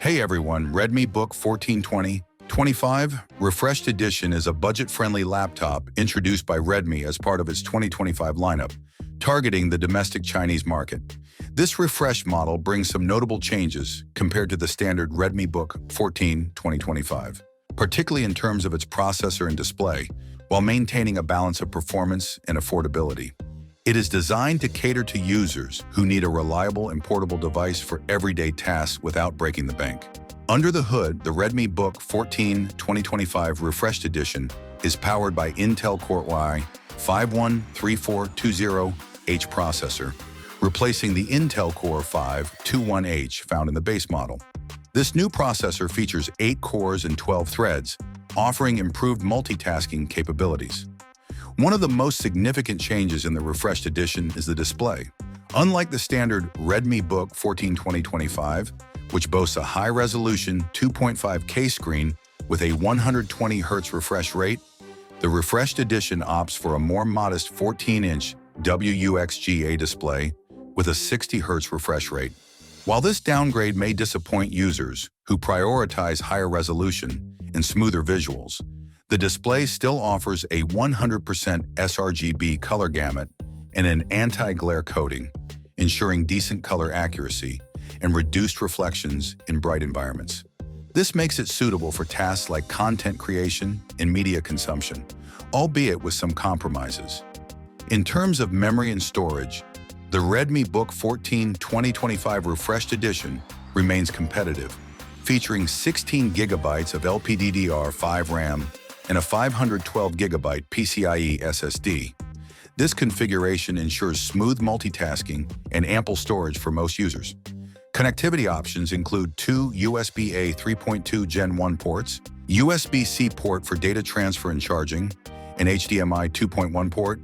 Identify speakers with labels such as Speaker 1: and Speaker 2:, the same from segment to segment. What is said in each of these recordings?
Speaker 1: Hey everyone, Redmi Book 1420/25 Refreshed Edition is a budget-friendly laptop introduced by Redmi as part of its 2025 lineup, targeting the domestic Chinese market. This refreshed model brings some notable changes compared to the standard Redmi Book 14/2025, particularly in terms of its processor and display, while maintaining a balance of performance and affordability. It is designed to cater to users who need a reliable and portable device for everyday tasks without breaking the bank. Under the hood, the Redmi Book 14/2025 Refreshed Edition is powered by Intel Core i5-13420H processor, replacing the Intel Core i5-21H found in the base model. This new processor features 8 cores and 12 threads, offering improved multitasking capabilities. One of the most significant changes in the refreshed edition is the display. Unlike the standard Redmi Book 14/2025, which boasts a high-resolution 2.5K screen with a 120Hz refresh rate, the refreshed edition opts for a more modest 14-inch WUXGA display with a 60Hz refresh rate. While this downgrade may disappoint users who prioritize higher resolution and smoother visuals, the display still offers a 100% sRGB color gamut and an anti-glare coating, ensuring decent color accuracy and reduced reflections in bright environments. This makes it suitable for tasks like content creation and media consumption, albeit with some compromises. In terms of memory and storage, the Redmi Book 14/2025 Refreshed Edition remains competitive, featuring 16 GB of LPDDR5 RAM and a 512GB PCIe SSD. This configuration ensures smooth multitasking and ample storage for most users. Connectivity options include 2 USB-A 3.2 Gen 1 ports, USB-C port for data transfer and charging, an HDMI 2.1 port,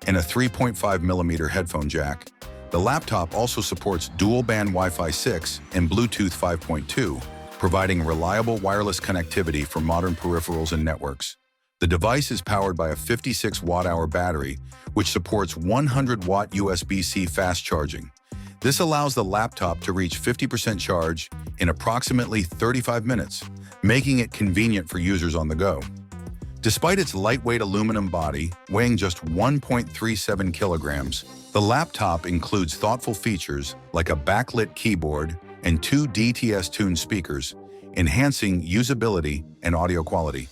Speaker 1: and a 3.5mm headphone jack. The laptop also supports dual-band Wi-Fi 6 and Bluetooth 5.2, providing reliable wireless connectivity for modern peripherals and networks. The device is powered by a 56 watt-hour battery, which supports 100-watt USB-C fast charging. This allows the laptop to reach 50% charge in approximately 35 minutes, making it convenient for users on the go. Despite its lightweight aluminum body, weighing just 1.37 kilograms, the laptop includes thoughtful features like a backlit keyboard and 2 DTS-tuned speakers, enhancing usability and audio quality.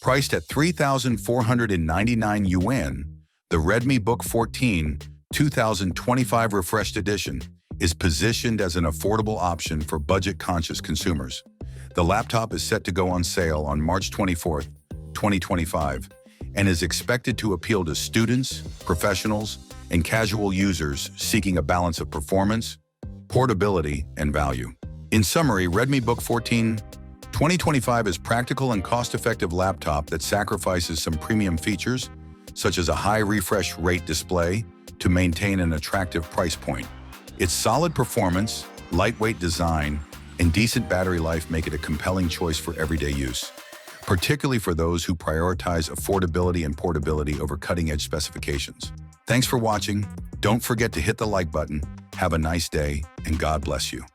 Speaker 1: Priced at 3,499 yuan, the Redmi Book 14/2025 Refreshed Edition is positioned as an affordable option for budget-conscious consumers. The laptop is set to go on sale on March 24, 2025, and is expected to appeal to students, professionals, and casual users seeking a balance of performance, portability, and value. In summary, Redmi Book 14/2025 is practical and cost-effective laptop that sacrifices some premium features, such as a high refresh rate display, to maintain an attractive price point. Its solid performance, lightweight design, and decent battery life make it a compelling choice for everyday use, particularly for those who prioritize affordability and portability over cutting-edge specifications. Thanks for watching. Don't forget to hit the like button. Have a nice day, and God bless you.